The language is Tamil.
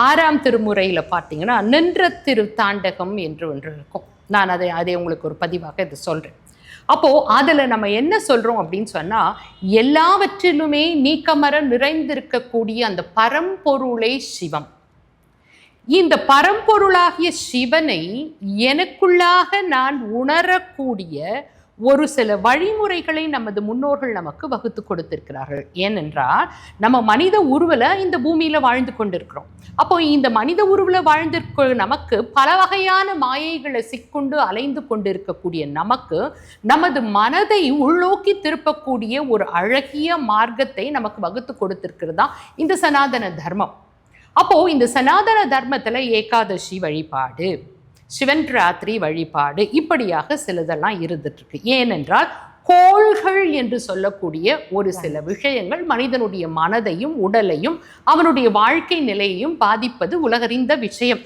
6ஆம் திருமுறையில பார்த்தீங்கன்னா நின்ற திரு தாண்டகம் என்று ஒன்று இருக்கும். நான் அதை உங்களுக்கு ஒரு பதிவாக இதை சொல்றேன். அப்போ அதுல நம்ம என்ன சொல்றோம் அப்படின்னு சொன்னா, எல்லாவற்றிலுமே நீக்கமர நிறைந்திருக்கக்கூடிய அந்த பரம்பொருளே சிவம். இந்த பரம்பொருளாகிய சிவனை எனக்குள்ளாக நான் உணரக்கூடிய ஒரு சில வழிமுறைகளை நமது முன்னோர்கள் நமக்கு வகுத்து கொடுத்திருக்கிறார்கள். ஏனென்றால் நம்ம மனித உருவில் இந்த பூமியில வாழ்ந்து கொண்டிருக்கிறோம். அப்போ இந்த மனித உருவில் வாழ்ந்திருக்க நமக்கு பல வகையான மாயைகளை சிக்கொண்டு அலைந்து கொண்டிருக்கக்கூடிய நமக்கு நமது மனதை உள்நோக்கி திருப்பக்கூடிய ஒரு அழகிய மார்க்கத்தை நமக்கு வகுத்து கொடுத்திருக்கிறதா இந்த சனாதன தர்மம். அப்போ இந்த சனாதன தர்மத்துல ஏகாதசி வழிபாடு, சிவன் ராத்திரி வழிபாடு, இப்படியாக சிலதெல்லாம் இருந்துட்டு இருக்கு. ஏனென்றால் கோள்கள் என்று சொல்லக்கூடிய ஒரு சில விஷயங்கள் மனிதனுடைய மனதையும் உடலையும் அவனுடைய வாழ்க்கை நிலையையும் பாதிப்பது உலகறிந்த விஷயம்.